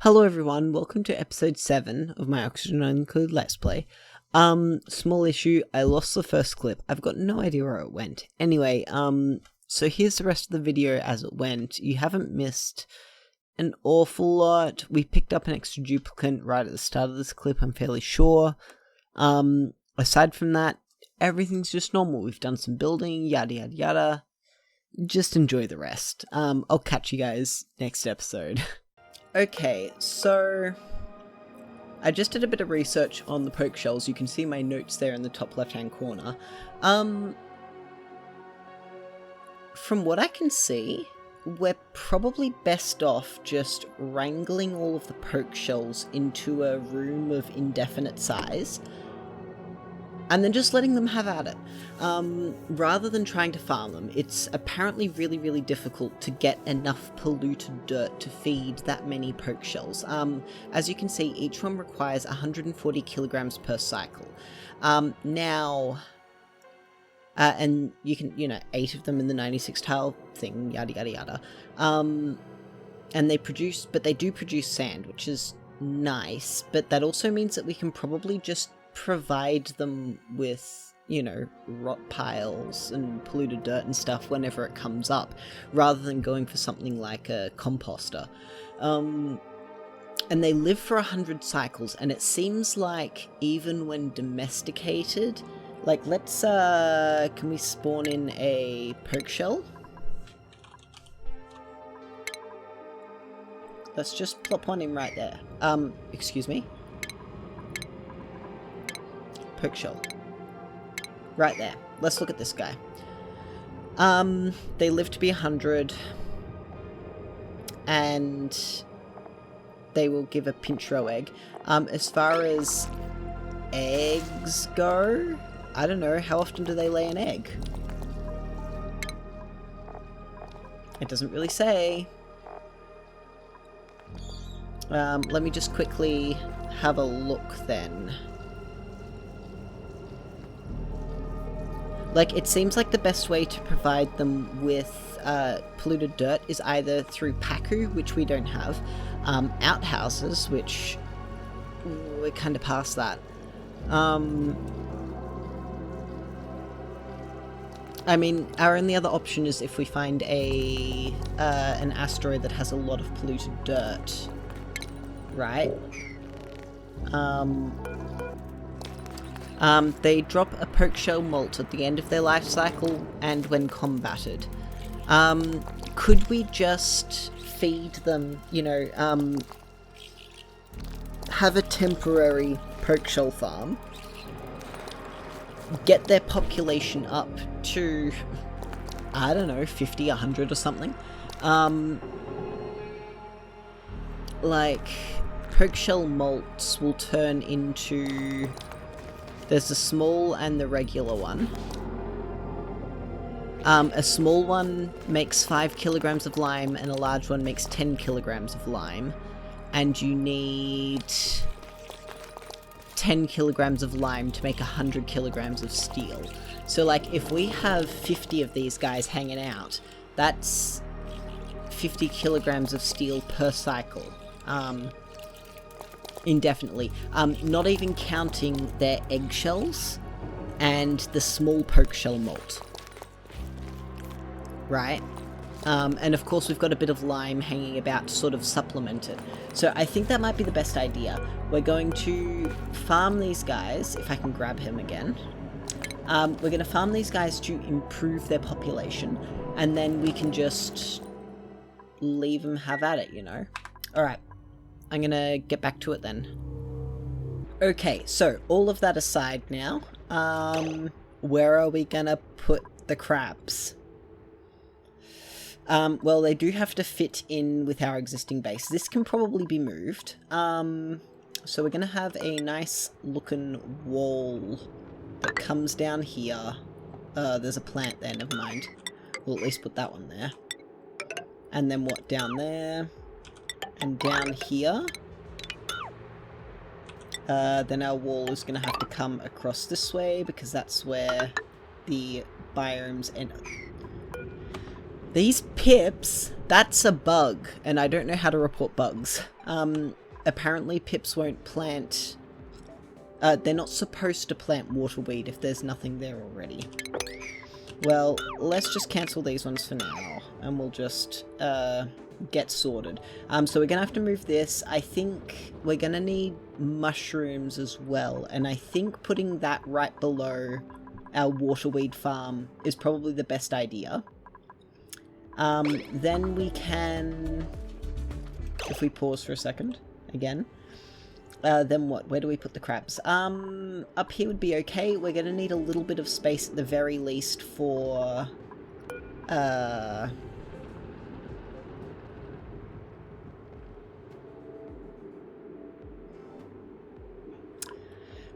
Hello everyone, welcome to episode 7 of my Oxygen Unclued Let's Play. Small issue, I lost the first clip. I've got no idea where it went. Anyway, so here's the rest of the video as it went. You haven't missed an awful lot. We picked up an extra duplicant right at the start of this clip, I'm fairly sure. Aside from that, everything's just normal. We've done some building, yada yada yada. Just enjoy the rest. I'll catch you guys next episode. Okay, so I just did a bit of research on the poke shells. You can see my notes there in the top left-hand corner. From what I can see, we're probably best off just wrangling all of the poke shells into a room of indefinite size, and then just letting them have at it. Rather than trying to farm them, it's apparently really difficult to get enough polluted dirt to feed that many poke shells. As you can see, each one requires 140 kilograms per cycle. And you can, 8 of them in the 96 tile thing, yada yada yada. And they do produce sand, which is nice, but that also means that we can probably just provide them with, rot piles and polluted dirt and stuff whenever it comes up, rather than going for something like a composter. And they live for 100 cycles, and it seems like even when domesticated, like can we spawn in a poke shell? Let's just plop one in right there. Excuse me? Poke shell. Right there. Let's look at this guy. They live to be 100, and they will give a pinch row egg. As far as eggs go, I don't know, how often do they lay an egg? It doesn't really say. Let me just quickly have a look then. It seems like the best way to provide them with polluted dirt is either through Paku, which we don't have, outhouses, which we're kind of past that. I mean, our only other option is if we find an asteroid that has a lot of polluted dirt, right? They drop a poke shell molt at the end of their life cycle and when combated. Could we just feed them, have a temporary poke shell farm, get their population up to, I don't know, 50, 100 or something? Poke shell molts will turn into... There's the small and the regular one. A small one makes 5 kilograms of lime, and a large one makes 10 kilograms of lime. And you need 10 kilograms of lime to make 100 kilograms of steel. So, if we have 50 of these guys hanging out, that's 50 kilograms of steel per cycle. Indefinitely. Not even counting their eggshells and the small poke shell molt. Right? And of course we've got a bit of lime hanging about to sort of supplement it. So I think that might be the best idea. We're going to farm these guys, if I can grab him again. We're going to farm these guys to improve their population, and then we can just leave them have at it, Alright. I'm gonna get back to it then. Okay, so all of that aside now, where are we gonna put the crabs? Well, they do have to fit in with our existing base. This can probably be moved. So we're gonna have a nice looking wall that comes down here. There's a plant there, never mind. We'll at least put that one there. And then what, down there? And down here, then our wall is going to have to come across this way, because that's where the biomes end. These pips, that's a bug, and I don't know how to report bugs. Apparently pips won't plant... they're not supposed to plant waterweed if there's nothing there already. Well, let's just cancel these ones for now, and we'll just get sorted. So we're gonna have to move this. I think we're gonna need mushrooms as well, and I think putting that right below our waterweed farm is probably the best idea. Then we can, if we pause for a second, again, then what? Where do we put the crabs? Up here would be okay. We're gonna need a little bit of space at the very least for, we're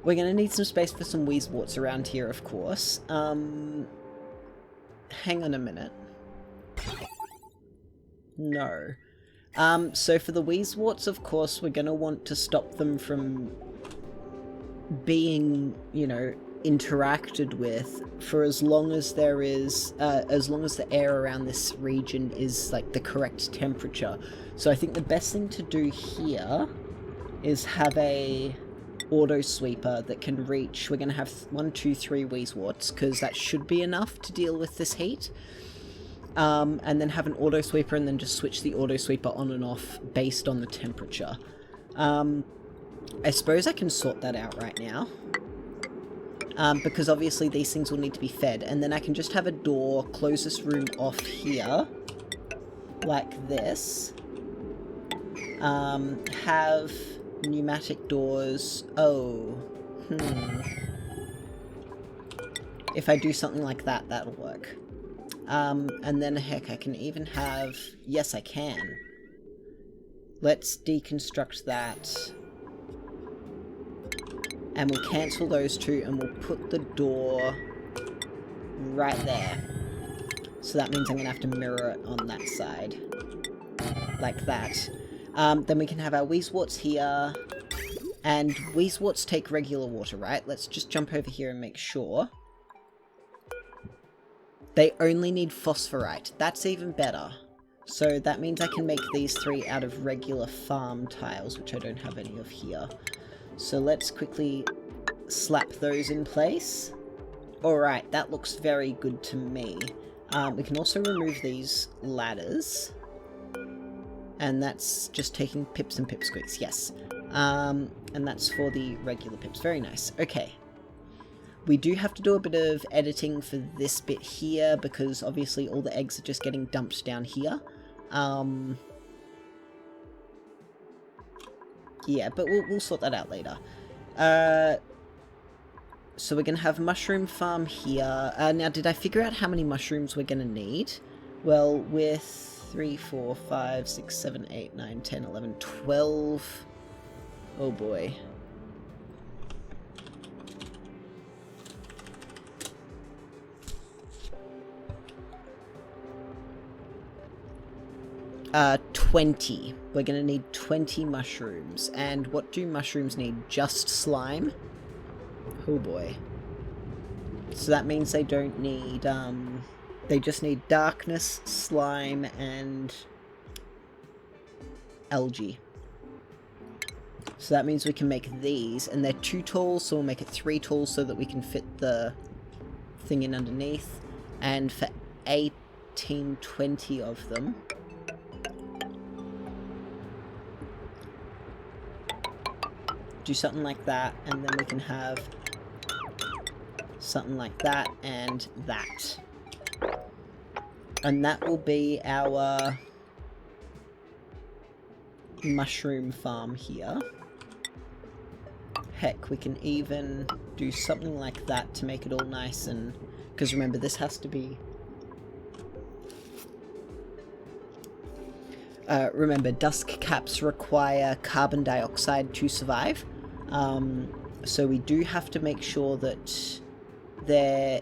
gonna need some space for some weezeworts around here, of course. Hang on a minute. No. So for the weezeworts, of course, we're gonna want to stop them from being, you know, interacted with for as long as there is, as long as the air around this region is, like, the correct temperature. So I think the best thing to do here is have a auto sweeper that can reach, we're gonna have 1, 2, 3 weezeworts, because that should be enough to deal with this heat. And then have an auto sweeper and then just switch the auto sweeper on and off based on the temperature. I suppose I can sort that out right now. Because obviously these things will need to be fed. And then I can just have a door, close this room off here, like this. Have pneumatic doors. If I do something like that, that'll work. And then, heck, I can even have... Yes, I can. Let's deconstruct that. And we'll cancel those two, and we'll put the door right there. So that means I'm going to have to mirror it on that side. Like that. Then we can have our weezeworts here. And weezeworts take regular water, right? Let's just jump over here and make sure. They only need phosphorite. That's even better. So that means I can make these 3 out of regular farm tiles, which I don't have any of here. So let's quickly slap those in place. Alright, that looks very good to me. We can also remove these ladders. And that's just taking pips and pipsqueaks, yes. And that's for the regular pips. Very nice. Okay. We do have to do a bit of editing for this bit here, because obviously all the eggs are just getting dumped down here. Yeah, but we'll sort that out later. So we're going to have mushroom farm here. Now, did I figure out how many mushrooms we're going to need? Well, with 3, 4, 5, 6, 7, 8, 9, 10, 11, 12... Oh boy. Uh, 20. We're gonna need 20 mushrooms. And what do mushrooms need? Just slime? Oh boy. So that means they don't need, they just need darkness, slime, and algae. So that means we can make these, and they're 2 tall, so we'll make it 3 tall so that we can fit the thing in underneath. And for 18, 20 of them... do something like that, and then we can have something like that and that. And that will be our mushroom farm here. Heck, we can even do something like that to make it all nice, and because remember, this has to be... remember, dusk caps require carbon dioxide to survive. So we do have to make sure that they're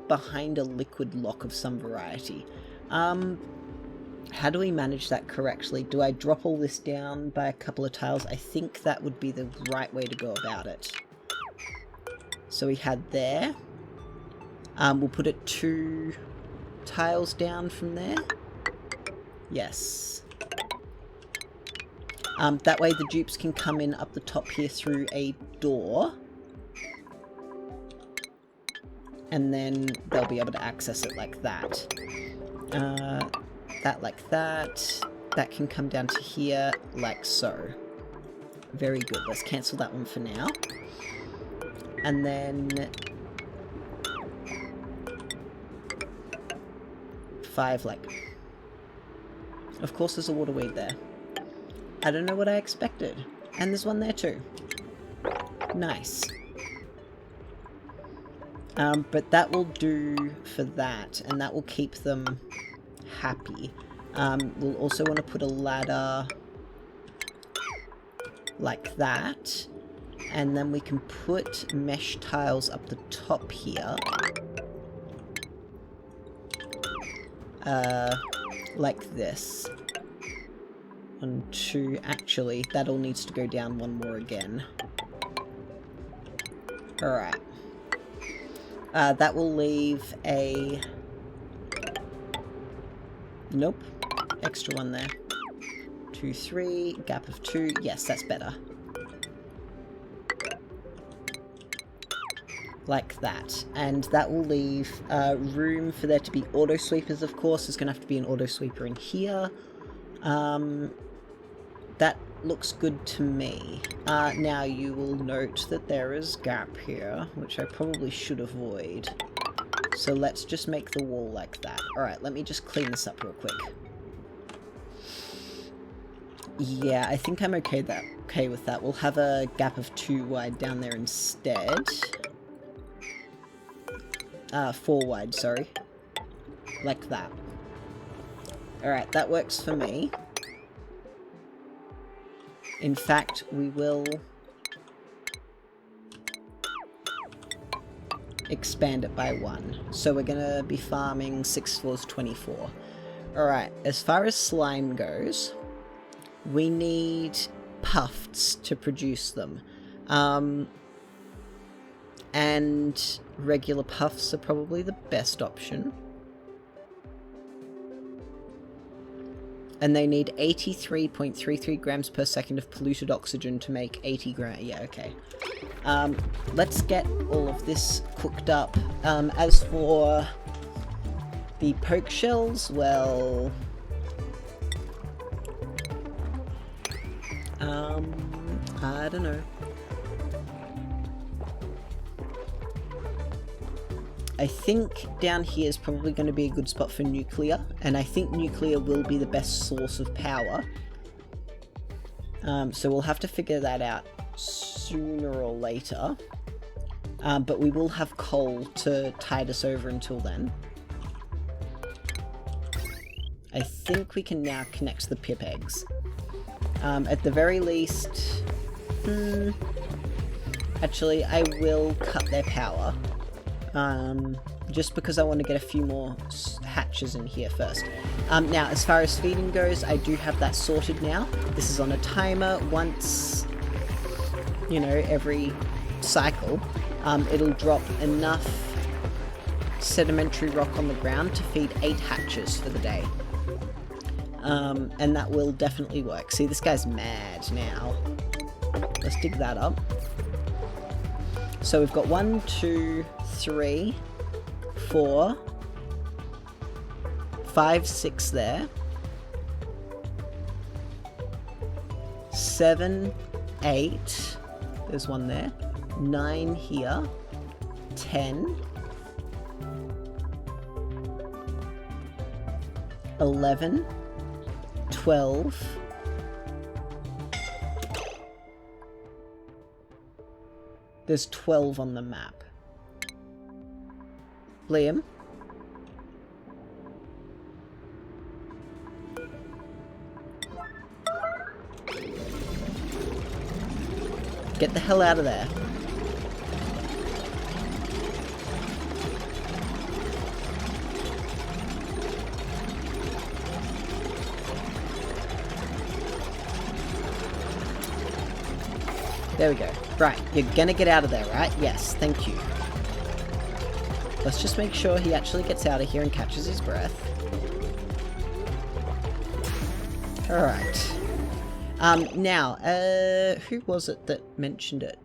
behind a liquid lock of some variety. How do we manage that correctly? Do I drop all this down by a couple of tiles? I think that would be the right way to go about it. So we had there. We'll put it 2 tiles down from there. Yes. That way the dupes can come in up the top here through a door. And then they'll be able to access it like that. That like that. That can come down to here like so. Very good. Let's cancel that one for now. And then 5 like... Of course there's a water weed there. I don't know what I expected. And there's one there too. Nice. But that will do for that, and that will keep them happy. We'll also want to put a ladder like that, and then we can put mesh tiles up the top here. Like this. 1, 2, actually, that all needs to go down one more again. Alright. That will leave a... Nope. Extra one there. 2, 3, gap of 2. Yes, that's better. Like that. And that will leave room for there to be auto sweepers, of course. There's going to have to be an auto sweeper in here. That looks good to me. Now you will note that there is gap here, which I probably should avoid. So let's just make the wall like that. Alright, let me just clean this up real quick. Yeah, I think I'm okay with that. We'll have a gap of 2 wide down there instead. 4 wide, sorry. Like that. Alright, that works for me. In fact, we will expand it by 1. So we're going to be farming 6 floors 24. Alright, as far as slime goes, we need puffs to produce them. And regular puffs are probably the best option. And they need 83.33 grams per second of polluted oxygen to make 80 grams. Yeah, okay. Let's get all of this cooked up. As for the poke shells, well... I don't know. I think down here is probably going to be a good spot for nuclear, and I think nuclear will be the best source of power. So we'll have to figure that out sooner or later. But we will have coal to tide us over until then. I think we can now connect the pip eggs. At the very least... actually, I will cut their power. Just because I want to get a few more hatches in here first. Now, as far as feeding goes, I do have that sorted now. This is on a timer. Once, you know, every cycle, it'll drop enough sedimentary rock on the ground to feed 8 hatches for the day. And that will definitely work. See, this guy's mad now. Let's dig that up. So we've got 1, 2, 3, 4, 5, 6 there. 7, 8. There's one there. 9 here. 10. 11. 12. There's 12 on the map. Liam? Get the hell out of there. There we go. Right, you're gonna get out of there, right? Yes, thank you. Let's just make sure he actually gets out of here and catches his breath. Alright. Now, who was it that mentioned it?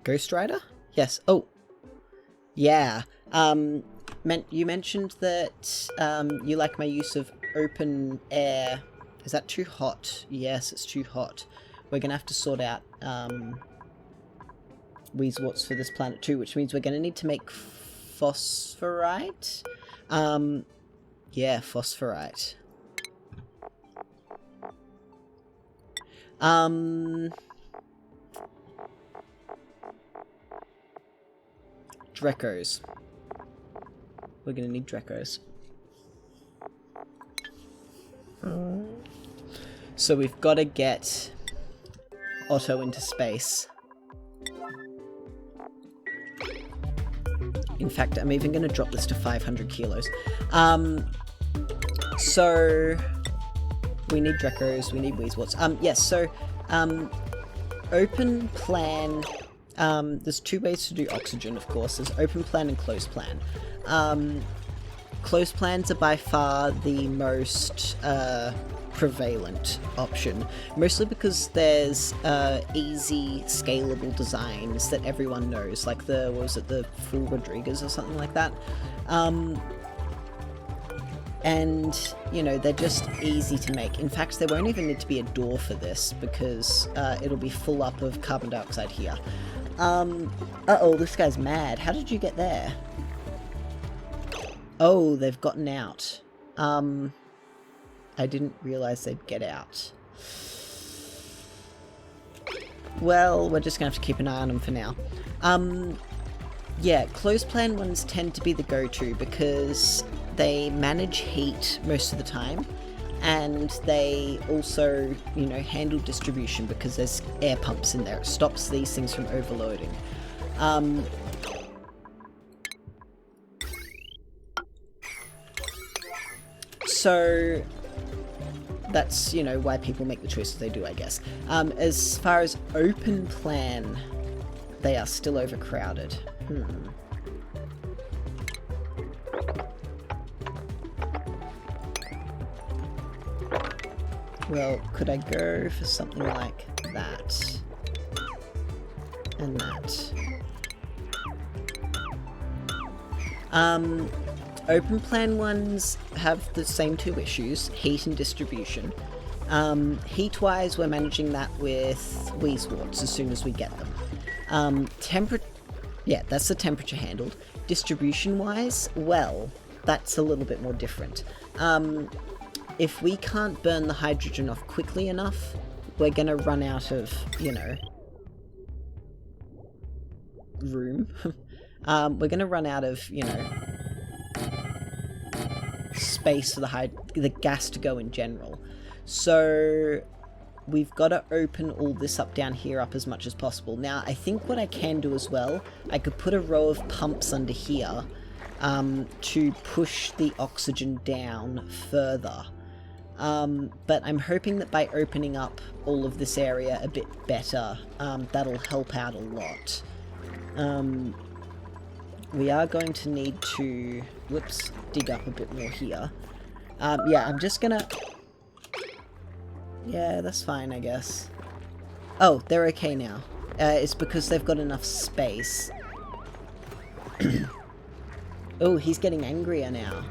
Ghost Rider? Yes. Oh. Yeah. You mentioned that, you like my use of open air. Is that too hot? Yes, it's too hot. We're gonna have to sort out, Weezeworts for this planet too, which means we're gonna need to make phosphorite. Yeah, phosphorite. Drecos. We're gonna need Drecos. So we've got to get Otto into space. In fact, I'm even going to drop this to 500 kilos. So we need Drecos, we need Weezeworts. Yes, so open plan. There's two ways to do oxygen, of course. There's open plan and closed plan. Closed plans are by far the most prevalent option, mostly because there's easy, scalable designs that everyone knows, like the, what was it, the Full Rodriguez or something like that. And, you know, they're just easy to make. In fact, there won't even need to be a door for this, because it'll be full up of carbon dioxide here. Uh-oh, this guy's mad. How did you get there? Oh, they've gotten out. I didn't realise they'd get out. Well, we're just gonna have to keep an eye on them for now. Yeah, closed plan ones tend to be the go-to because they manage heat most of the time, and they also, you know, handle distribution because there's air pumps in there. It stops these things from overloading. So that's, you know, why people make the choices they do, I guess. As far as open plan, they are still overcrowded. Well, could I go for something like that? And that. Open plan ones have the same two issues, heat and distribution. Heat-wise, we're managing that with Weezeworts as soon as we get them. Yeah, that's the temperature handled. Distribution-wise, well, that's a little bit more different. If we can't burn the hydrogen off quickly enough, we're gonna run out of, you know, room. We're gonna run out of, you know, space for the gas to go in general. So we've got to open all this up down here up as much as possible. Now, I think what I can do as well, I could put a row of pumps under here to push the oxygen down further. But I'm hoping that by opening up all of this area a bit better, that'll help out a lot. We are going to need to, whoops, dig up a bit more here. Yeah, I'm just gonna... Yeah, that's fine, I guess. Oh, they're okay now. It's because they've got enough space. Oh, he's getting angrier now.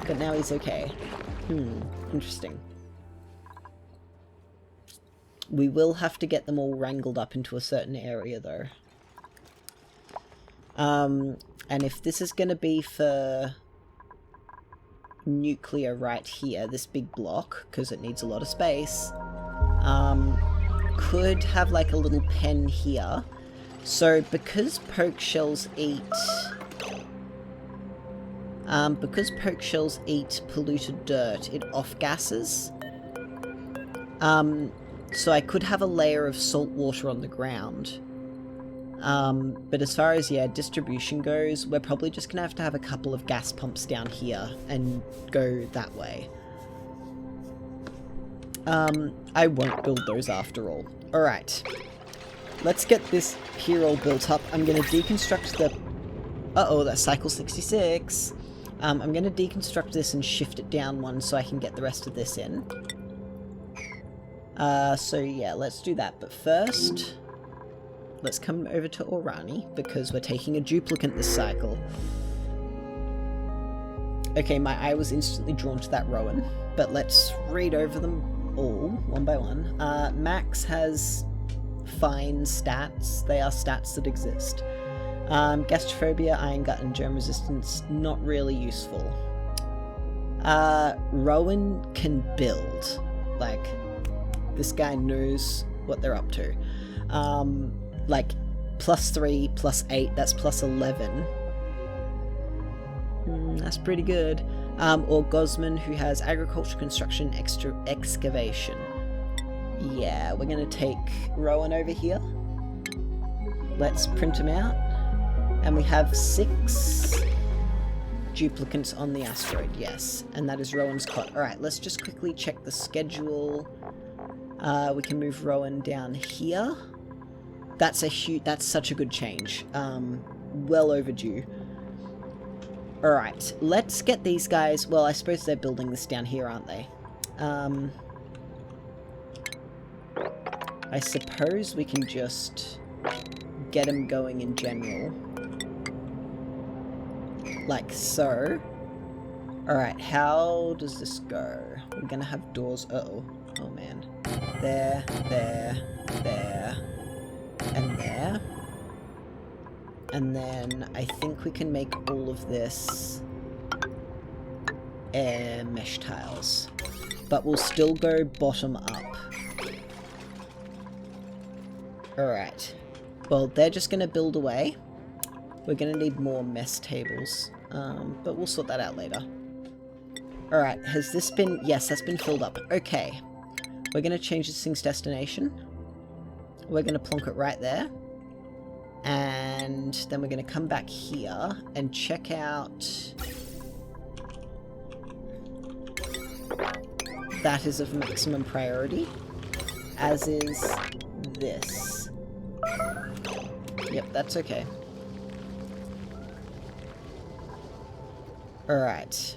But now he's okay. Interesting. We will have to get them all wrangled up into a certain area, though. And if this is going to be for nuclear right here, this big block, because it needs a lot of space, could have like a little pen here. So because poke shells eat polluted dirt, it off-gasses. So I could have a layer of salt water on the ground. But as far as, yeah, distribution goes, we're probably just gonna have to have a couple of gas pumps down here and go that way. I won't build those after all. Alright. Let's get this here all built up. I'm gonna deconstruct the... Uh-oh, that's cycle 66. I'm gonna deconstruct this and shift it down one so I can get the rest of this in. So yeah, let's do that. But first, let's come over to Orani, because we're taking a duplicant this cycle. Okay, my eye was instantly drawn to that Rowan, but let's read over them all, one by one. Max has fine stats. They are stats that exist. Gastrophobia, iron gut, and germ resistance, not really useful. Rowan can build. Like, this guy knows what they're up to. Like, +3, +8, that's +11. That's pretty good. Or Gosman, who has agriculture, construction, excavation. Yeah, we're gonna take Rowan over here. Let's print him out. And we have 6 duplicants on the asteroid, yes. And that is Rowan's cot. Alright, let's just quickly check the schedule. We can move Rowan down here. That's such a good change. Well overdue. Alright, let's get these guys... Well, I suppose they're building this down here, aren't they? I suppose we can just get them going in general. Like so. Alright, how does this go? We're gonna have doors... Uh-oh. Oh, man. There, and there. And then I think we can make all of this air mesh tiles. But we'll still go bottom up. Alright. Well, they're just going to build away. We're going to need more mess tables. But we'll sort that out later. Alright, has this been... Yes, that's been filled up. Okay. We're going to change this thing's destination. We're going to plonk it right there. And then we're going to come back here and check out... That is of maximum priority. As is this. Yep, that's okay. Alright.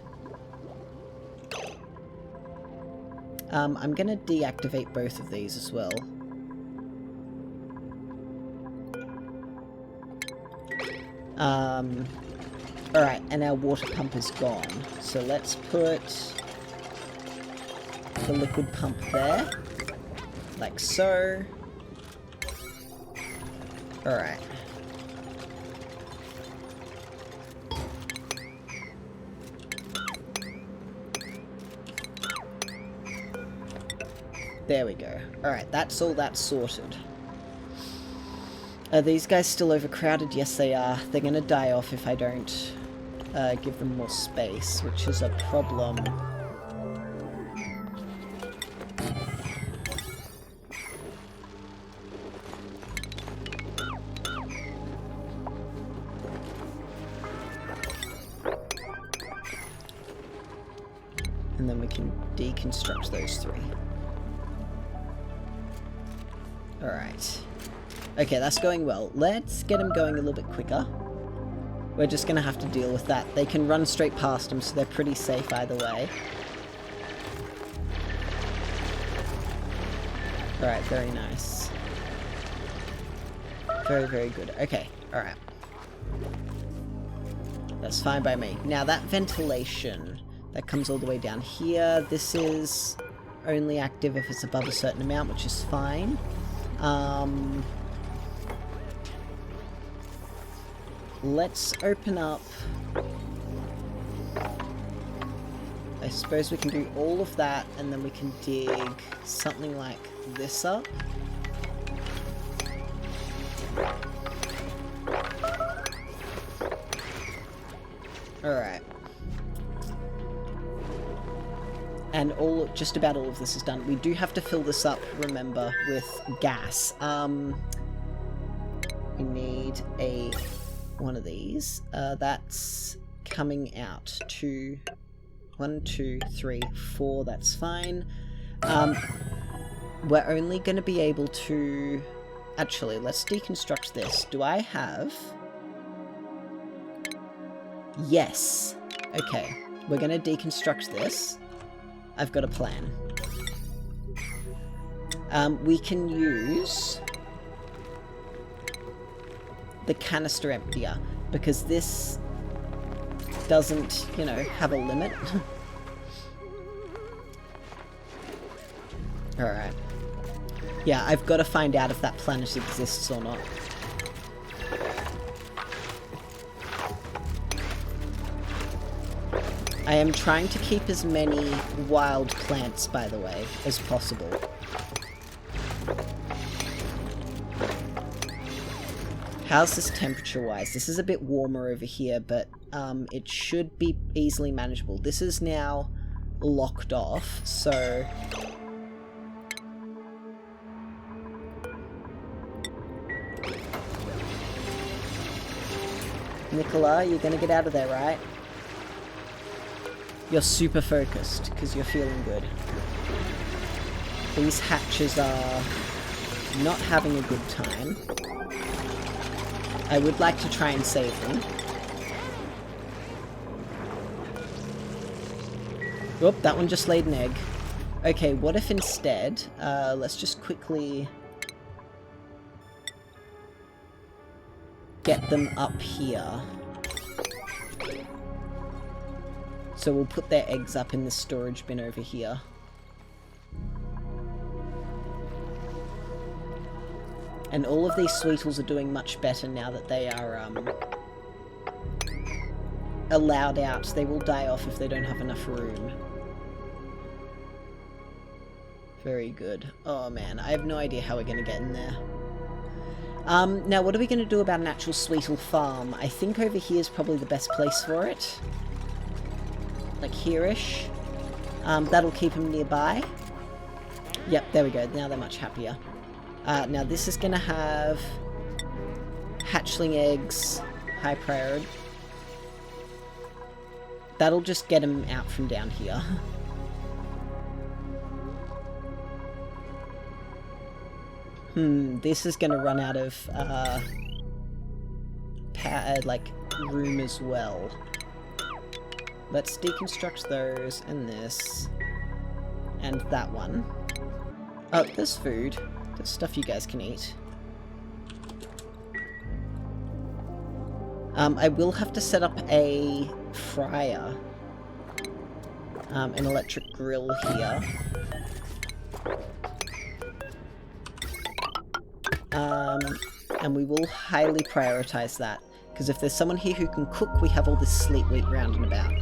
I'm going to deactivate both of these as well. Alright, and our water pump is gone. So let's put the liquid pump there. Like so. Alright. There we go. Alright, that's all that's sorted. Are these guys still overcrowded? Yes, they are. They're gonna die off if I don't give them more space, which is a problem. And then we can deconstruct those 3. Alright. Okay, that's going well. Let's get them going a little bit quicker. We're just going to have to deal with that. They can run straight past them, so they're pretty safe either way. Alright, very nice. Very, very good. Okay, alright. That's fine by me. Now, that ventilation, that comes all the way down here. This is only active if it's above a certain amount, which is fine. Let's open up... I suppose we can do all of that, and then we can dig something like this up. Alright. And just about all of this is done. We do have to fill this up, remember, with gas. In need one of these. That's coming out. 1, 2, 3, 4, that's fine. We're only going to be able to... Actually, let's deconstruct this. Do I have... Yes! Okay, we're going to deconstruct this. I've got a plan. We can use the canister emptier, because this doesn't, you know, have a limit. Alright. Yeah, I've got to find out if that planet exists or not. I am trying to keep as many wild plants, by the way, as possible. How's this temperature-wise? This is a bit warmer over here, but it should be easily manageable. This is now locked off, so... Nicola, you're gonna get out of there, right? You're super focused, because you're feeling good. These hatches are not having a good time. I would like to try and save them. Whoop, that one just laid an egg. Okay, what if instead, let's just quickly get them up here. So we'll put their eggs up in the storage bin over here. And all of these Sweetles are doing much better now that they are allowed out. They will die off if they don't have enough room. Very good. Oh man, I have no idea how we're going to get in there. Now what are we going to do about an actual Sweetle farm? I think over here is probably the best place for it. Like here-ish. That'll keep them nearby. Yep, there we go. Now they're much happier. Now this is going to have hatchling eggs, high priority. That'll just get them out from down here. This is going to run out of like room as well. Let's deconstruct those and this and that one. Oh, there's food. There's stuff you guys can eat. I will have to set up a fryer. An electric grill here. And we will highly prioritize that. Because if there's someone here who can cook, we have all this sleep wheat round and about.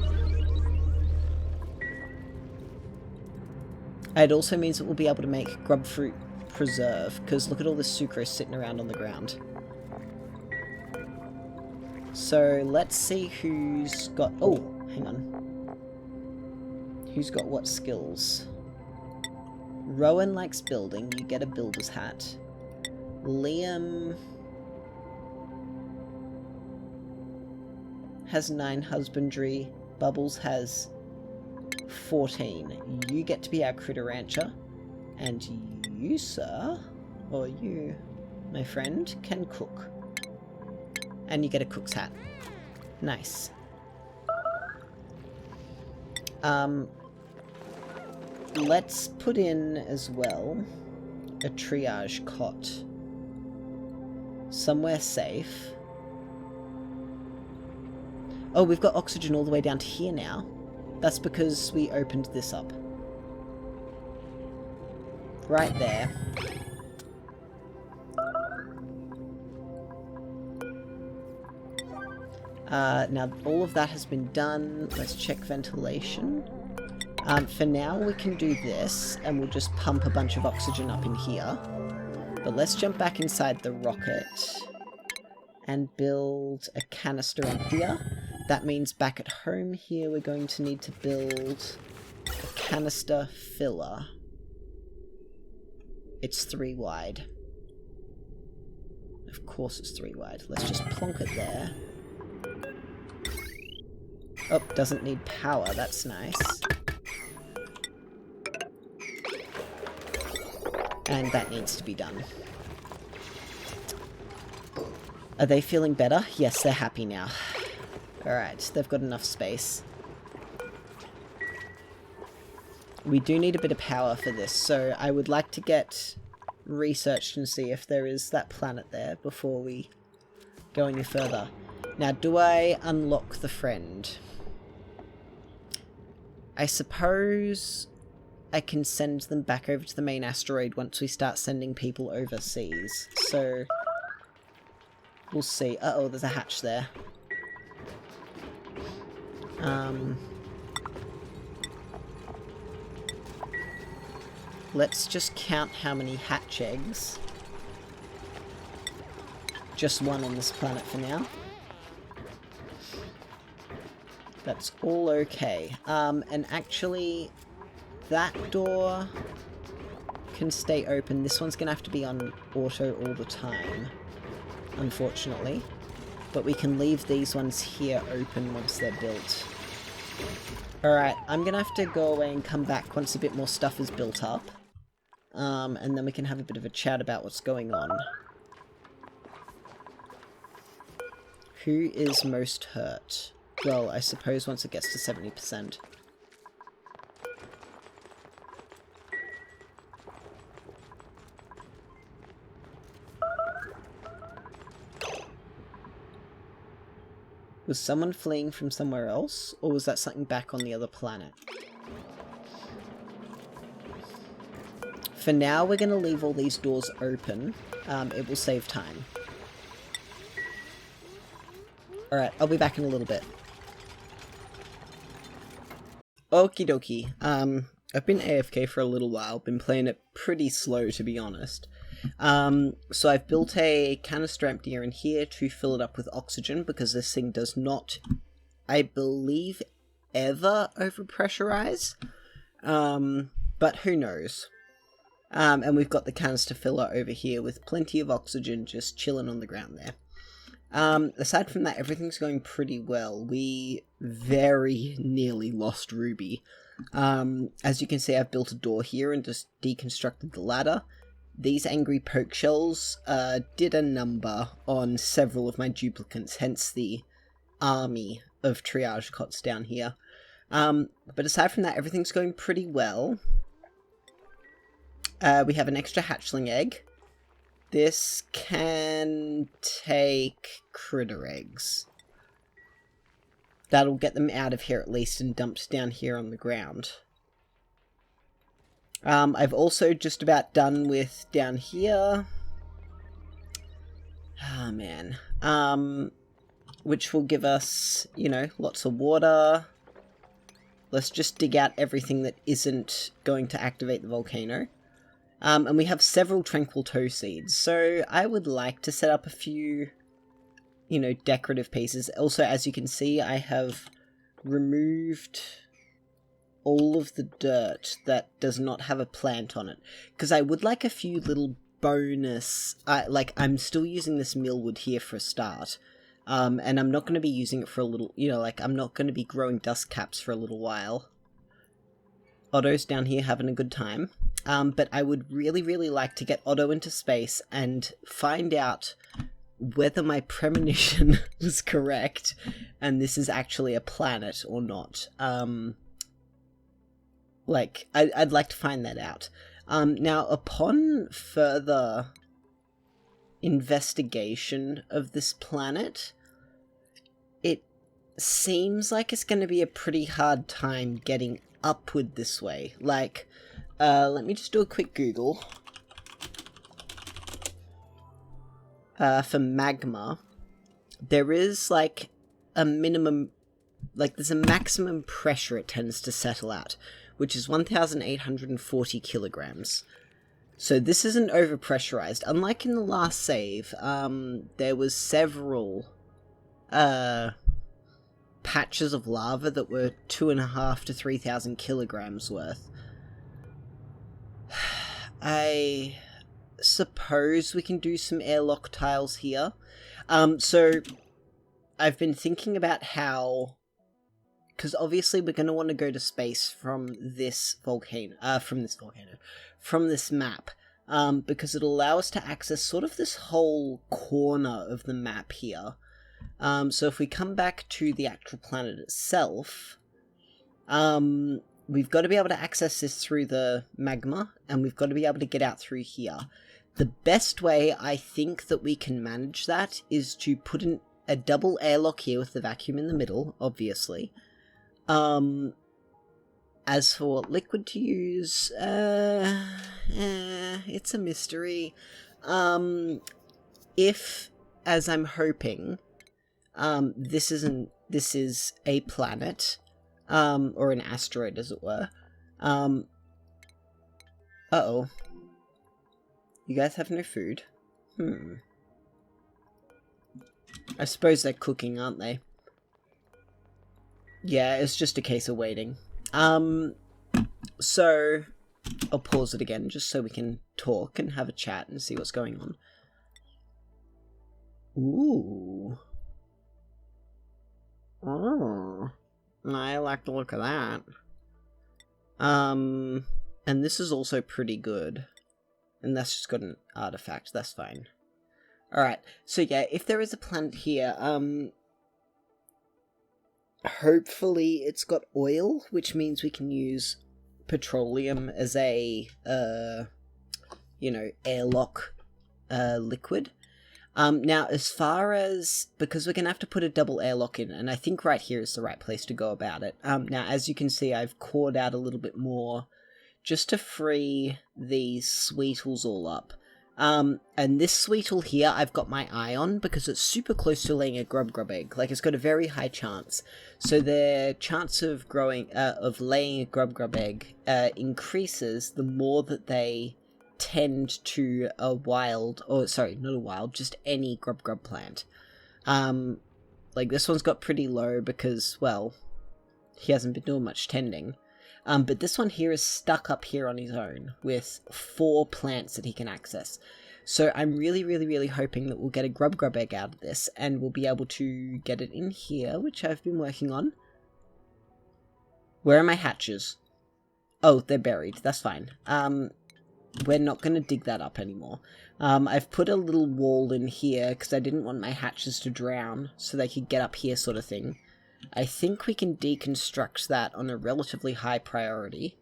It also means that we'll be able to make grub fruit preserve, because look at all this sucrose sitting around on the ground. So let's see who's got... Oh, hang on. Who's got what skills? Rowan likes building. You get a builder's hat. Liam has 9 husbandry. Bubbles has 14. You get to be our critter rancher. And you, sir, or you, my friend, can cook. And you get a cook's hat. Nice. Let's put in as well a triage cot. Somewhere safe. Oh, we've got oxygen all the way down to here now. That's because we opened this up. Right there. Now all of that has been done. Let's check ventilation. For now we can do this, and we'll just pump a bunch of oxygen up in here. But let's jump back inside the rocket and build a canister emptier. That means back at home here we're going to need to build a canister filler. It's 3 wide. Of course it's 3 wide. Let's just plonk it there. Oh, doesn't need power. That's nice. And that needs to be done. Are they feeling better? Yes, they're happy now. Alright, they've got enough space. We do need a bit of power for this, so I would like to get researched and see if there is that planet there before we go any further. Now, do I unlock the friend? I suppose I can send them back over to the main asteroid once we start sending people overseas. So, we'll see. Uh-oh, there's a hatch there. Let's just count how many hatch eggs. Just 1 on this planet for now. That's all okay. And actually, that door can stay open. This one's gonna have to be on auto all the time, unfortunately. But we can leave these ones here open once they're built. Alright, I'm gonna have to go away and come back once a bit more stuff is built up. And then we can have a bit of a chat about what's going on. Who is most hurt? Well, I suppose once it gets to 70%. Was someone fleeing from somewhere else? Or was that something back on the other planet? For now, we're going to leave all these doors open. It will save time. Alright, I'll be back in a little bit. Okie dokie. I've been AFK for a little while. Been playing it pretty slow, to be honest. So I've built a canister emptier in here to fill it up with oxygen, because this thing does not, I believe, ever overpressurize. But who knows. And we've got the canister filler over here with plenty of oxygen just chilling on the ground there. Aside from that, everything's going pretty well. We very nearly lost Ruby. As you can see, I've built a door here and just deconstructed the ladder. These angry poke shells did a number on several of my duplicants, hence the army of triage cots down here. But aside from that, everything's going pretty well. We have an extra hatchling egg. This can take critter eggs. That'll get them out of here at least and dumped down here on the ground. I've also just about done with down here. Ah, man. Which will give us, you know, lots of water. Let's just dig out everything that isn't going to activate the volcano. And we have several tranquil toe seeds, so I would like to set up a few, you know, decorative pieces. Also, as you can see, I have removed all of the dirt that does not have a plant on it, because I would like a few little bonus, like, I'm still using this millwood here for a start, and I'm not going to be using it for a little, you know, like, I'm not going to be growing dust caps for a little while. Otto's down here having a good time. But I would really, really like to get Otto into space and find out whether my premonition was correct and this is actually a planet or not. Like, I'd like to find that out. Now, upon further investigation of this planet, it seems like it's going to be a pretty hard time getting upward this way. Like, let me just do a quick Google. For magma, there is, like, a minimum, like, there's a maximum pressure it tends to settle at, which is 1,840 kilograms. So this isn't overpressurized. Unlike in the last save, there was several, patches of lava that were 2,500 to 3,000 kilograms worth. suppose we can do some airlock tiles here. So I've been thinking about how, because obviously we're going to want to go to space from this map, because it'll allow us to access sort of this whole corner of the map here. So if we come back to the actual planet itself, we've got to be able to access this through the magma, and we've got to be able to get out through here. The best way I think that we can manage that is to put in a double airlock here with the vacuum in the middle, obviously. As for what liquid to use, it's a mystery. If, as I'm hoping, this is a planet, or an asteroid, as it were. Uh-oh. You guys have no food? I suppose they're cooking, aren't they? Yeah, it's just a case of waiting. So, I'll pause it again, just so we can talk and have a chat and see what's going on. Ooh. Oh. I like the look of that. And this is also pretty good. And that's just got an artifact, that's fine. Alright, so yeah, if there is a planet here, hopefully it's got oil, which means we can use petroleum as a, airlock liquid. Now, as far as, because we're going to have to put a double airlock in, and I think right here is the right place to go about it. Now, as you can see, I've cored out a little bit more just to free these sweetles all up. And this sweetle here, I've got my eye on because it's super close to laying a grub egg. Like, it's got a very high chance. So their chance of laying a grub egg increases the more that they tend to just any grub plant. Like, this one's got pretty low because, well, he hasn't been doing much tending. But this one here is stuck up here on his own with 4 plants that he can access. So I'm really, really, really hoping that we'll get a grub egg out of this, and we'll be able to get it in here, which I've been working on. Where are my hatches? Oh, they're buried. That's fine. We're not going to dig that up anymore. I've put a little wall in here because I didn't want my hatches to drown, so they could get up here sort of thing. I think we can deconstruct that on a relatively high priority.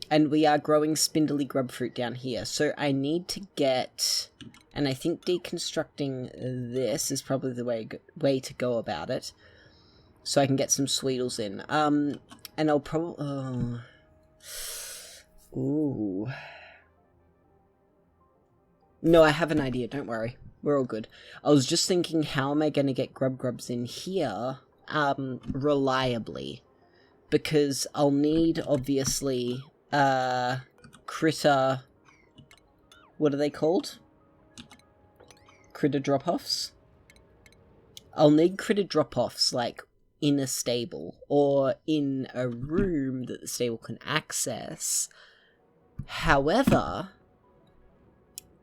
And we are growing spindly grub fruit down here. So I need to get... And I think deconstructing this is probably the way to go about it. So I can get some sweetles in. And I'll probably... Ooh. No, I have an idea, don't worry. We're all good. I was just thinking, how am I going to get grubs in here reliably? Because I'll need, obviously, critter... What are they called? Critter drop-offs? I'll need critter drop-offs, like, in a stable, or in a room that the stable can access. However...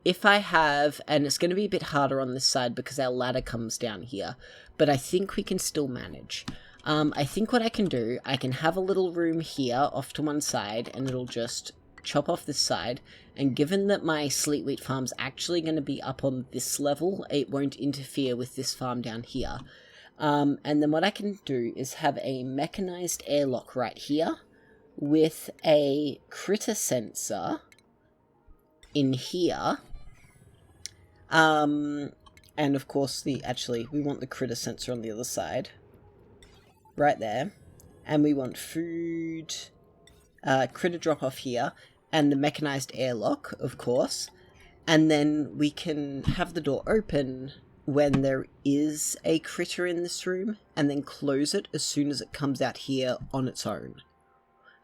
If I have, and it's going to be a bit harder on this side because our ladder comes down here, but I think we can still manage. I think what I can do, I can have a little room here off to one side, and it'll just chop off this side, and given that my sleet wheat farm's actually going to be up on this level, it won't interfere with this farm down here. And then what I can do is have a mechanized airlock right here, with a critter sensor in here. And of course we want the critter sensor on the other side. Right there. And we want food, critter drop off here, and the mechanized airlock, of course. And then we can have the door open when there is a critter in this room, and then close it as soon as it comes out here on its own.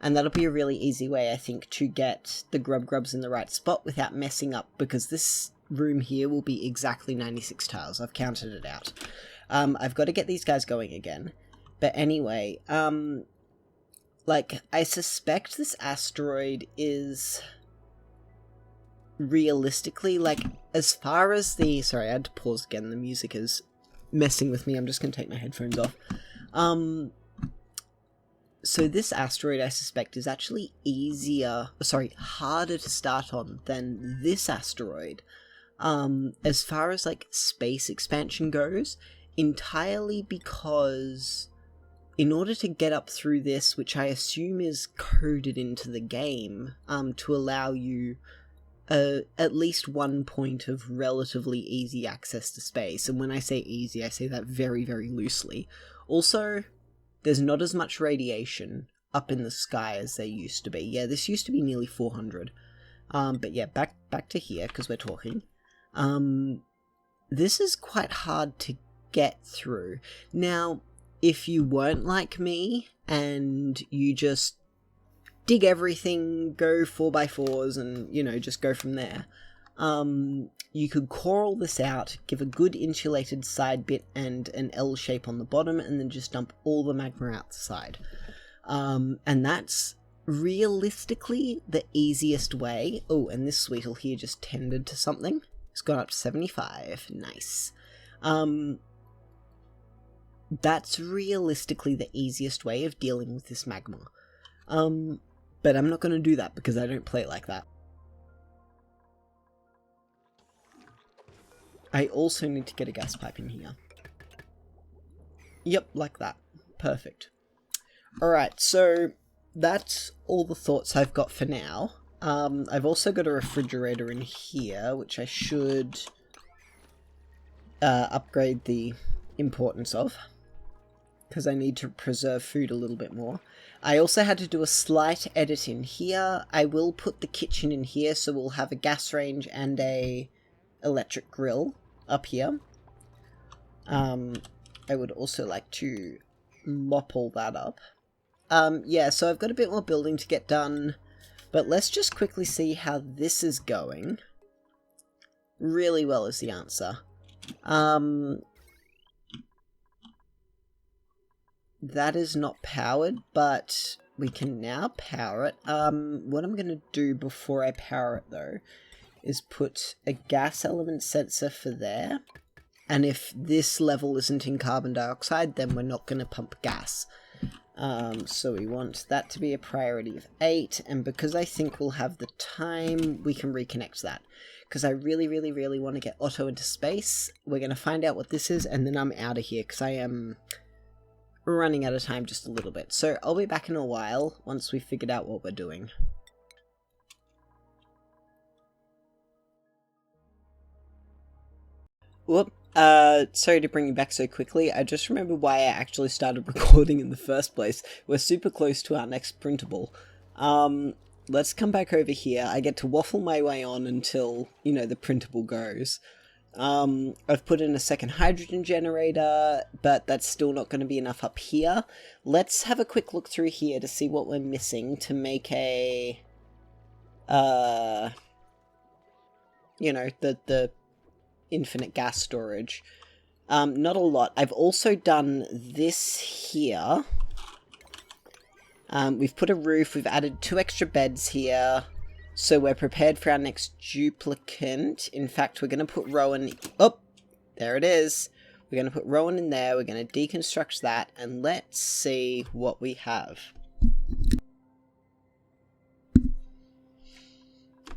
And that'll be a really easy way, I think, to get the grubs in the right spot without messing up, because this room here will be exactly 96 tiles. I've counted it out. I've got to get these guys going again. But anyway, like, I suspect this asteroid is... realistically, like, as far as the... Sorry, I had to pause again. The music is messing with me. I'm just going to take my headphones off. So this asteroid, I suspect, is actually harder to start on than this asteroid. As far as, like, space expansion goes, entirely because in order to get up through this, which I assume is coded into the game, to allow you at least one point of relatively easy access to space. And when I say easy, I say that very, very loosely. Also, there's not as much radiation up in the sky as there used to be. Yeah, this used to be nearly 400. But yeah, back to here, because we're talking. This is quite hard to get through. Now, if you weren't like me, and you just dig everything, go 4x4s, and, you know, just go from there, you could core all this out, give a good insulated side bit and an L shape on the bottom, and then just dump all the magma out the side. And that's realistically the easiest way. Oh, and this sweetle here just tended to something. It's gone up to 75. Nice. That's realistically the easiest way of dealing with this magma. But I'm not going to do that because I don't play it like that. I also need to get a gas pipe in here. Yep, like that. Perfect. Alright, so that's all the thoughts I've got for now. I've also got a refrigerator in here, which I should upgrade the importance of, because I need to preserve food a little bit more. I also had to do a slight edit in here. I will put the kitchen in here, so we'll have a gas range and a electric grill up here. I would also like to mop all that up. Yeah, so I've got a bit more building to get done, but let's just quickly see how this is going. Really well is the answer. That is not powered, but we can now power it. What I'm going to do before I power it, though, is put a gas element sensor for there. And if this level isn't in carbon dioxide, then we're not going to pump gas. So we want that to be a priority of 8, and because I think we'll have the time, we can reconnect that. Because I really, really, really want to get Otto into space. We're going to find out what this is, and then I'm out of here, because I am running out of time just a little bit. So I'll be back in a while, once we've figured out what we're doing. Whoop. Sorry to bring you back so quickly. I just remembered why I actually started recording in the first place. We're super close to our next printable. Let's come back over here. I get to waffle my way on until, you know, the printable goes. I've put in a second hydrogen generator, but that's still not going to be enough up here. Let's have a quick look through here to see what we're missing to make a, you know, the infinite gas storage. Not a lot. I've also done this here. We've put a roof, we've added 2 extra beds here, so we're prepared for our next duplicant. In fact, we're going to put Rowan... Oh! There it is! We're going to put Rowan in there, we're going to deconstruct that, and let's see what we have.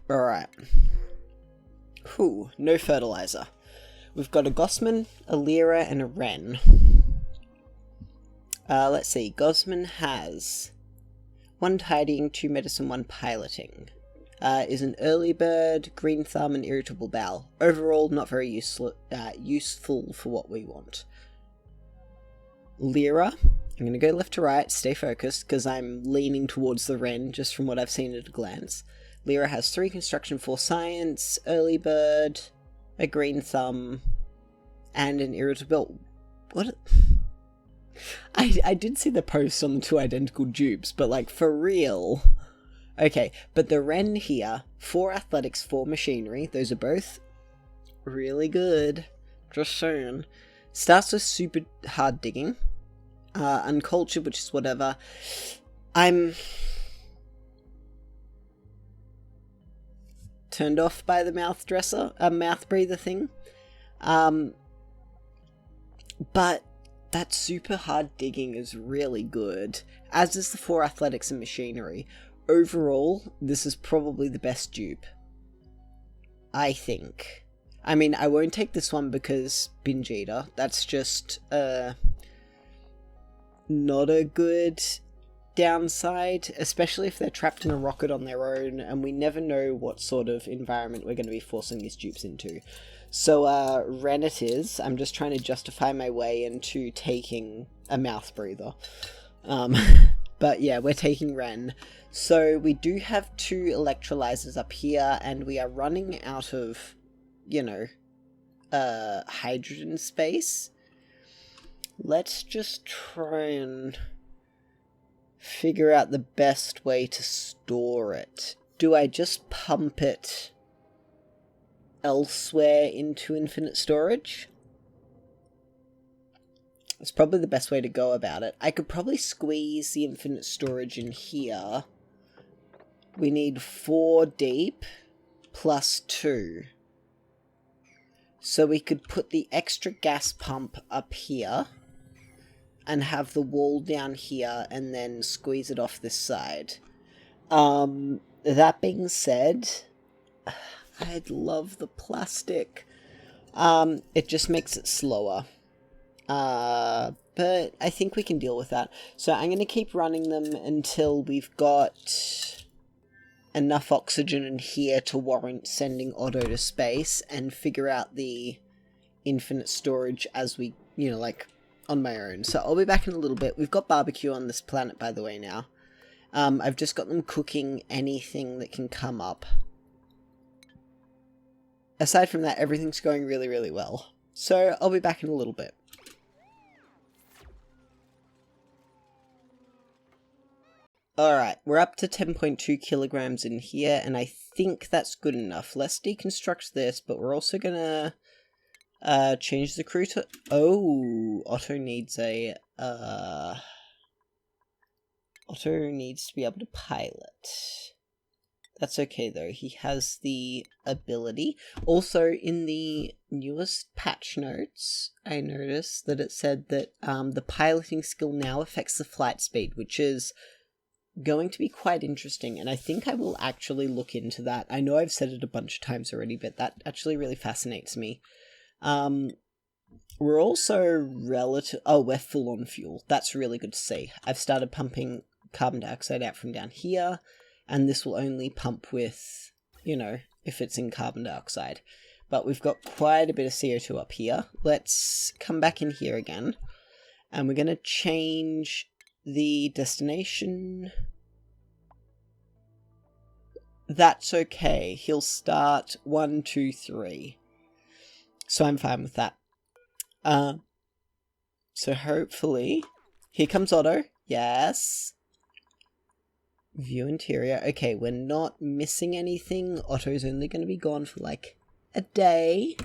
Alright. Whew, no fertilizer. We've got a Gossman, a Lyra, and a Wren. Let's see. Gossman has 1 tidying, 2 medicine, 1 piloting. Is an early bird, green thumb, and irritable bowel. Overall, not very useful for what we want. Lyra. I'm going to go left to right, stay focused, because I'm leaning towards the Wren, just from what I've seen at a glance. Lyra has 3 construction, 4 science, early bird, a green thumb, and an irritable... What? I did see the post on the 2 identical dupes, but like, for real? Okay, but the Wren here, 4 athletics, 4 machinery, those are both really good, just saying. Starts with super hard digging, uncultured, which is whatever. turned off by the mouth breather thing. But that super hard digging is really good, as is the 4 athletics and machinery. Overall, this is probably the best dupe, I think. I mean, I won't take this one because binge eater. That's just not a good downside, especially if they're trapped in a rocket on their own, and we never know what sort of environment we're going to be forcing these dupes into. So, Ren it is. I'm just trying to justify my way into taking a mouth breather. But yeah, we're taking Ren. So, we do have 2 electrolyzers up here, and we are running out of, you know, hydrogen space. Let's just try and figure out the best way to store it. Do I just pump it elsewhere into infinite storage? That's probably the best way to go about it. I could probably squeeze the infinite storage in here. We need 4 deep plus 2. So we could put the extra gas pump up here and have the wall down here and then squeeze it off this side. That being said, I'd love the plastic. It just makes it slower. But I think we can deal with that. So I'm going to keep running them until we've got enough oxygen in here to warrant sending Otto to space, and figure out the infinite storage as we, you know, like, on my own. So I'll be back in a little bit. We've got barbecue on this planet, by the way, now. I've just got them cooking anything that can come up. Aside from that, everything's going really, really well. So I'll be back in a little bit. Alright, we're up to 10.2 kilograms in here, and I think that's good enough. Let's deconstruct this, but we're also gonna change the crew to... Oh, Otto needs a... Otto needs to be able to pilot. That's okay, though. He has the ability. Also, in the newest patch notes, I noticed that it said that the piloting skill now affects the flight speed, which is going to be quite interesting, and I think I will actually look into that. I know I've said it a bunch of times already, but that actually really fascinates me. We're also we're full on fuel. That's really good to see. I've started pumping carbon dioxide out from down here, and this will only pump with, you know, if it's in carbon dioxide. But we've got quite a bit of CO2 up here. Let's come back in here again, and we're going to change the destination. That's okay. He'll start 1, 2, 3. So I'm fine with that. So hopefully... Here comes Otto. Yes. View interior. Okay, we're not missing anything. Otto's only going to be gone for like a day.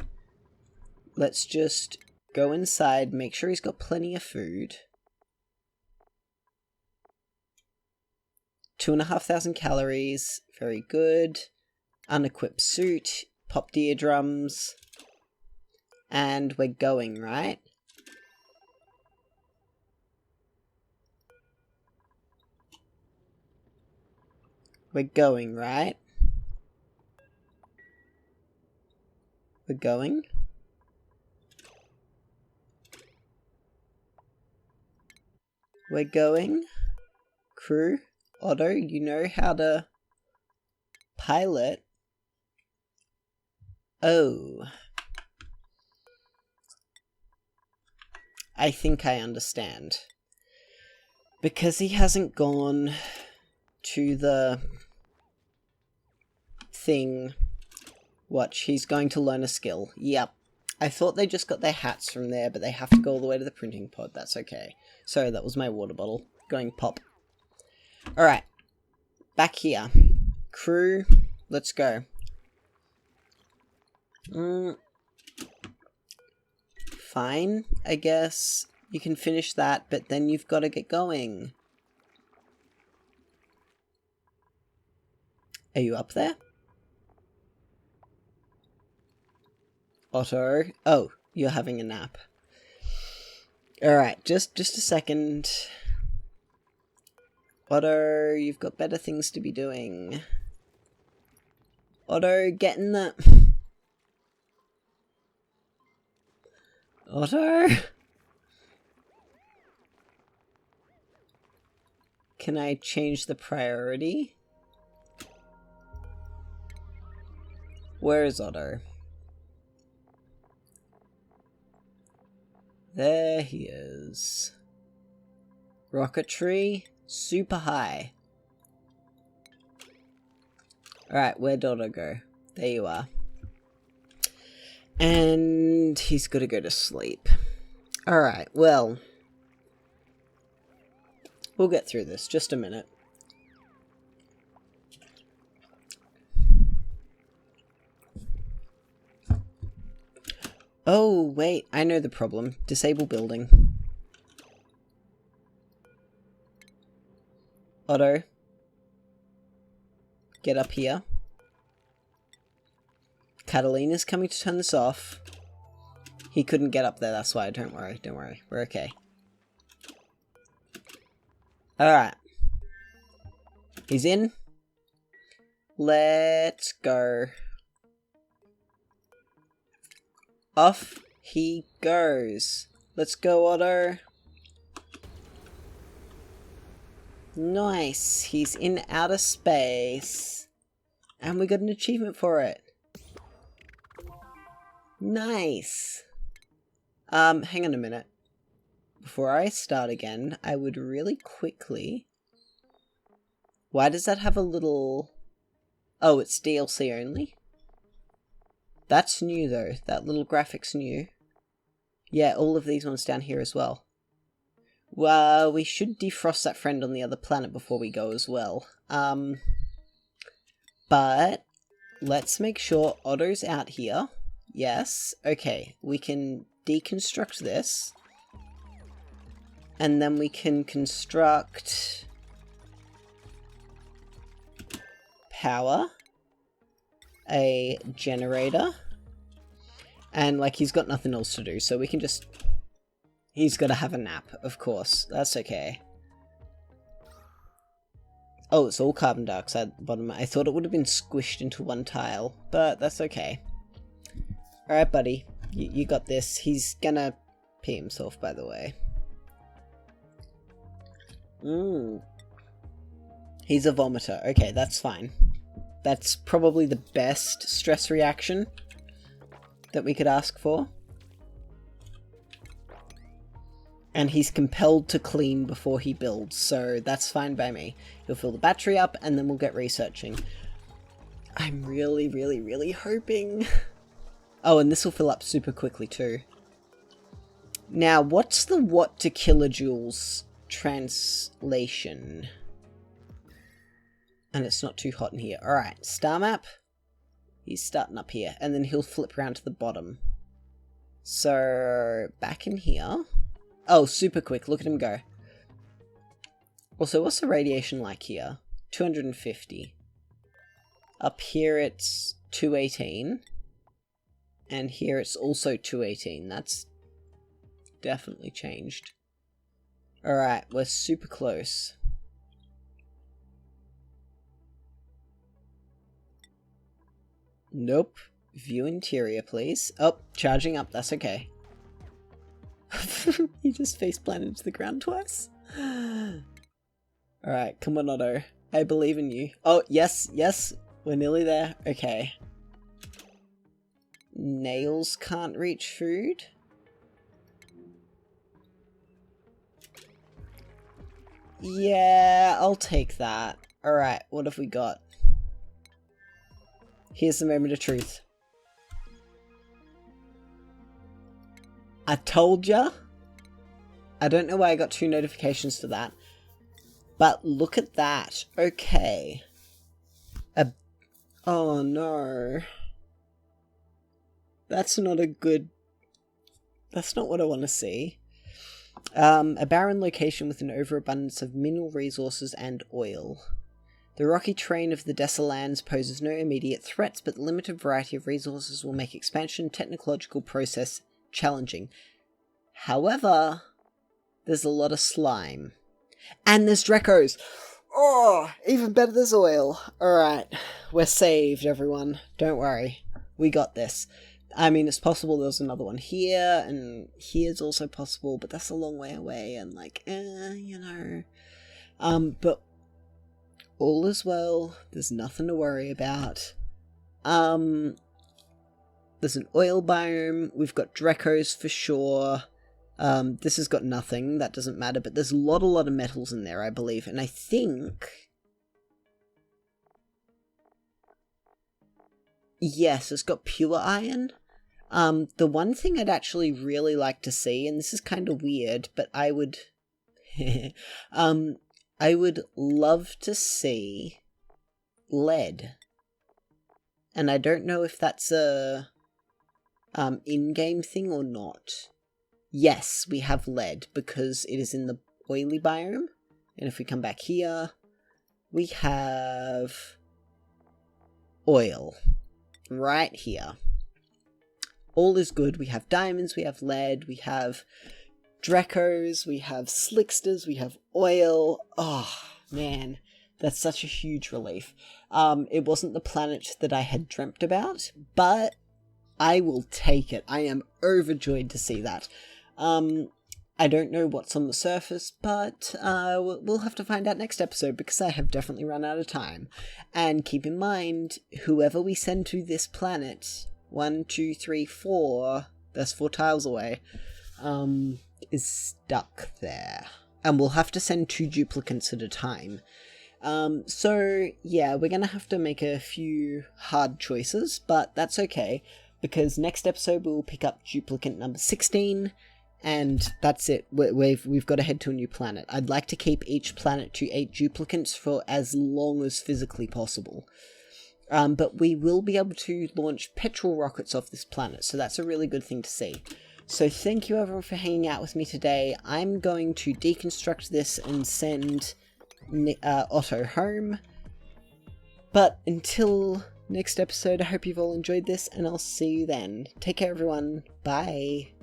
Let's just go inside, make sure he's got plenty of food. 2,500 calories. Very good. Unequipped suit. Popped eardrums. And we're going, right? We're going, right? We're going. We're going. Crew. Otto, you know how to pilot. Oh. I think I understand. Because he hasn't gone to the thing. Watch, he's going to learn a skill. Yep. I thought they just got their hats from there, but they have to go all the way to the printing pod. That's okay. Sorry, that was my water bottle. Going pop. Alright. Back here. Crew, let's go. Fine, I guess. You can finish that, but then you've got to get going. Are you up there? Otto. Oh, you're having a nap. Alright, just a second. Otto, you've got better things to be doing. Otto, get in the... Otto? Can I change the priority? Where is Otto? There he is. Rocketry, super high. Alright, where'd Otto go? There you are. And he's got to go to sleep. Alright, well. We'll get through this. Just a minute. Oh, wait. I know the problem. Disable building. Otto. Get up here. Catalina's coming to turn this off. He couldn't get up there, that's why. Don't worry, don't worry. We're okay. Alright. He's in. Let's go. Off he goes. Let's go, Otto. Nice. He's in outer space. And we got an achievement for it. Nice. Hang on a minute. Before I start again, I would really quickly... Why does that have a little... Oh, it's DLC only? That's new though. That little graphic's new. Yeah, all of these ones down here as well. Well, we should defrost that friend on the other planet before we go as well. But let's make sure Otto's out here. Yes. Okay, we can deconstruct this. And then we can construct... power. A generator. And, like, he's got nothing else to do, so we can just... He's gotta have a nap, of course. That's okay. Oh, it's all carbon dioxide at the bottom. I thought it would have been squished into one tile, but that's okay. Alright, buddy. You got this. He's gonna pee himself, by the way. He's a vomiter. Okay, that's fine. That's probably the best stress reaction that we could ask for. And he's compelled to clean before he builds, so that's fine by me. He'll fill the battery up, and then we'll get researching. I'm really, really, really hoping... Oh, and this will fill up super quickly too. Now, what's the watt to kilojoules translation? And it's not too hot in here. Alright, star map. He's starting up here, and then he'll flip around to the bottom. So, back in here. Oh, super quick. Look at him go. Also, what's the radiation like here? 250. Up here it's 218. And here it's also 218. That's definitely changed. Alright, we're super close. Nope. View interior, please. Oh, charging up. That's okay. He just face planted into the ground twice. Alright, come on, Otto. I believe in you. Oh, yes, yes. We're nearly there. Okay. Nails can't reach food. Yeah, I'll take that. Alright, what have we got? Here's the moment of truth. I told ya. I don't know why I got 2 notifications for that. But look at that. Okay. Oh no. That's not a good... That's not what I want to see. A barren location with an overabundance of mineral resources and oil. The rocky terrain of the desert lands poses no immediate threats, but the limited variety of resources will make expansion technological process challenging. However, there's a lot of slime. And there's Drecos! Oh, even better, there's oil. Alright, we're saved, everyone. Don't worry. We got this. I mean, it's possible there's another one here, and here's also possible, but that's a long way away, and you know. But all is well. There's nothing to worry about. There's an oil biome. We've got Drecos for sure. This has got nothing. That doesn't matter, but there's a lot of metals in there, I believe, and I think... Yes, it's got pure iron. The one thing I'd actually really like to see, and this is kind of weird, but I would... I would love to see lead. And I don't know if that's a in-game thing or not. Yes, we have lead because it is in the oily biome. And if we come back here, we have oil right here. All is good. We have diamonds, we have lead, we have Drecos, we have slicksters, we have oil. Oh, man, that's such a huge relief. It wasn't the planet that I had dreamt about, but I will take it. I am overjoyed to see that. I don't know what's on the surface, but we'll have to find out next episode because I have definitely run out of time. And keep in mind, whoever we send to this planet, 1, 2, 3, 4, that's 4 tiles away, is stuck there. And we'll have to send 2 duplicants at a time. So yeah, we're gonna have to make a few hard choices, but that's okay, because next episode we'll pick up duplicant number 16, and that's it. We've got to head to a new planet. I'd like to keep each planet to 8 duplicants for as long as physically possible. But we will be able to launch petrol rockets off this planet, so that's a really good thing to see. So thank you everyone for hanging out with me today. I'm going to deconstruct this and send Otto home. But until next episode, I hope you've all enjoyed this, and I'll see you then. Take care everyone. Bye.